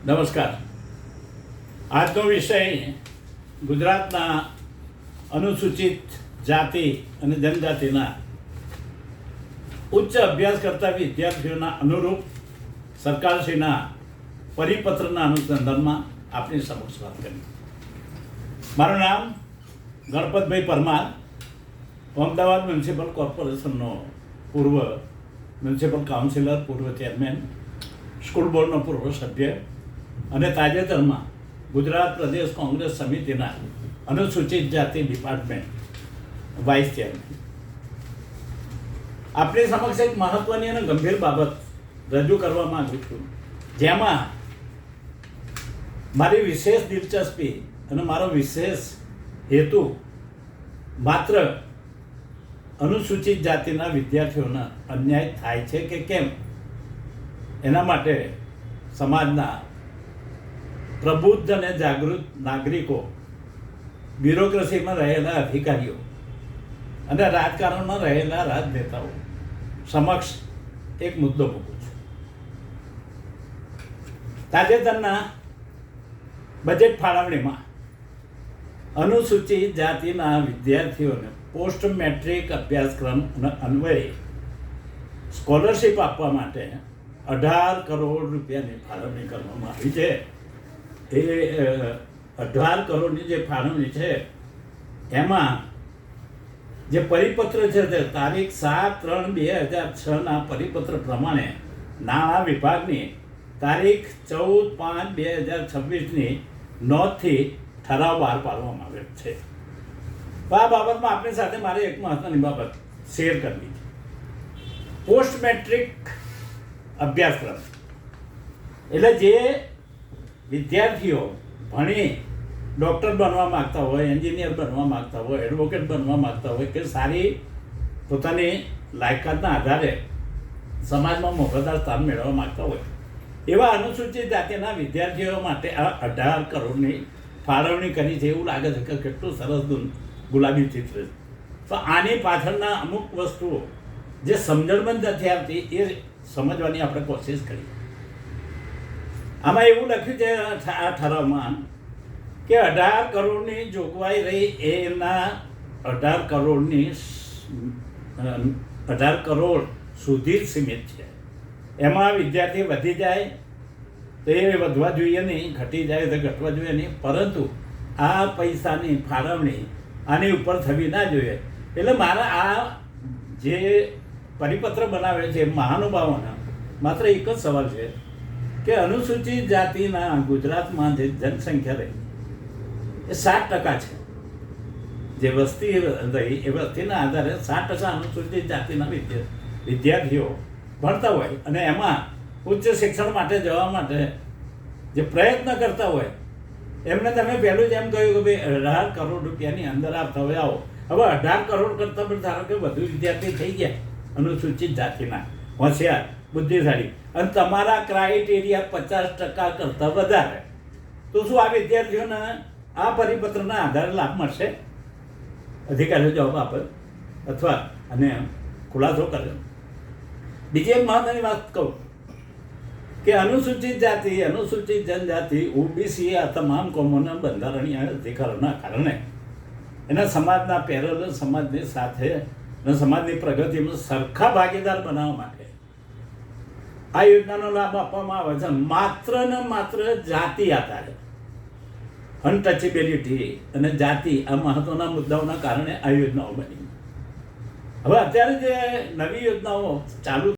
નમસ્કાર. આજનો વિષય ગુજરાતના અનુસૂચિત જાતિ અને જનજાતિના ઉચ્ચ અભ્યાસ કરતા વિદ્યાર્થીઓના અનુરૂપ સરકારશ્રીના પરિપત્રના અનુસંધાનમાં આપની સમક્ષ વાત કરી. મારું નામ ગણપતભાઈ પરમાર, અમદાવાદ મ્યુનિસિપલ કોર્પોરેશનનો પૂર્વ મ્યુનિસિપલ કાઉન્સિલર, પૂર્વ ચેરમેન, સ્કૂલ બોર્ડનો પૂર્વ સભ્ય અને તાજેતરમાં ગુજરાત પ્રદેશ કોંગ્રેસ સમિતિના અનુસૂચિત જાતિ ડિપાર્ટમેન્ટ વાઇસ ચેરમેન. આપણી સમક્ષ એક મહત્વની અને ગંભીર બાબત રજૂ કરવા માંગુ છું, જેમાં મારી વિશેષ દિલચસ્પી અને મારો વિશેષ હેતુ માત્ર અનુસૂચિત જાતિના વિદ્યાર્થીઓના અન્યાય થાય છે કે કેમ, એના માટે સમાજના પ્રબુદ્ધ અને જાગૃત નાગરિકો, બ્યુરોક્રેસીમાં રહેલા અધિકારીઓ અને રાજકારણમાં રહેલા રાજનેતાઓ સમક્ષ એક મુદ્દો મૂકું છું. તાજેતરના બજેટ ફાળવણીમાં અનુસૂચિત જાતિના વિદ્યાર્થીઓને પોસ્ટ મેટ્રિક અભ્યાસક્રમ અન્વયે સ્કોલરશીપ આપવા માટે 18 કરોડ રૂપિયાની ફાળવણી કરવામાં આવી છે. એ 18 કરોડની જે ફાળવણી છે એમાં જે પરિપત્ર છે તે તારીખ 7/3/2006ના પરિપત્ર પ્રમાણે નાણાં વિભાગની તારીખ 14/5/2026ની નોંધથી ઠરાવ બહાર પાડવામાં આવ્યો છે. આ બાબતમાં આપણી સાથે મારે એક મહત્વની બાબત શેર કરવી છે. પોસ્ટ મેટ્રિક અભ્યાસક્રમ એટલે જે વિદ્યાર્થીઓ ભણી ડૉક્ટર બનવા માગતા હોય, એન્જિનિયર બનવા માગતા હોય, એડવોકેટ બનવા માગતા હોય કે સારી પોતાની લાયકાતના આધારે સમાજમાં મોભલદાર સ્થાન મેળવવા માગતા હોય, એવા અનુસૂચિત જાતિના વિદ્યાર્થીઓ માટે આ 18 કરોડની ફાળવણી કરી છે. એવું લાગે છે કે કેટલું સરસ ગુલાબી ચિત્ર છે. તો આની પાછળના અમુક વસ્તુઓ જે સમજણબંધ નથી આવતી એ સમજવાની આપણે કોશિશ કરી. આમાં એવું લખ્યું છે આ ઠરાવમાં કે 18 કરોડની જોગવાઈ રહી, એના 18 કરોડ સુધી સીમિત છે. એમાં વિદ્યાર્થી વધી જાય તો એ વધવા જોઈએ નહીં, ઘટી જાય તો ઘટવા જોઈએ નહીં, પરંતુ આ પૈસાની ફાળવણી આની ઉપર થવી ના જોઈએ. એટલે મારા આ જે પરિપત્ર બનાવે છે મહાનુભાવોના માત્ર એક જ સવાલ છે કે અનુસૂચિત જાતિના ગુજરાતમાં જે જનસંખ્યા રહી એ 7% છે. જે વસ્તી રહી એ વસ્તીના આધારે 7% અનુસૂચિત જાતિના વિદ્યાર્થીઓ ભણતા હોય અને એમાં ઉચ્ચ શિક્ષણ માટે જવા માટે જે પ્રયત્ન કરતા હોય એમને તમે પહેલું જ એમ કહ્યું કે ભાઈ 18 કરોડ રૂપિયાની અંદર આપતા હોય આવો. હવે 18 કરોડ કરતાં પણ ધારો કે વધુ વિદ્યાર્થી થઈ ગયા અનુસૂચિત જાતિના, હોશિયાર, બુદ્ધિશાળી, અને તમારા ક્રાઇટેરિયા 50% કરતાં વધારે, તો શું આ વિદ્યાર્થીઓને આ પરિપત્રના આધારે લાભ મળશે? અધિકારીઓ જવાબ આપે અથવા અને ખુલાસો કરે. બીજી એક મહત્વની વાત કહું કે અનુસૂચિત જાતિ, અનુસૂચિત જનજાતિ, ઓબીસી આ તમામ કોમોના બંધારણીય અધિકારોના કારણે એના સમાજના પેરેલલ સમાજની સાથે અને સમાજની પ્રગતિમાં સરખા ભાગીદાર બનાવવા માટે આ યોજનાનો લાભ આપવામાં આવે છે. માત્ર ને માત્ર જાતિ આધારે, અનટચેબિલિટી અને જાતિ આ મહત્વના મુદ્દાઓના કારણે આ યોજનાઓ બની. હવે અત્યારે જે નવી યોજનાઓ ચાલુ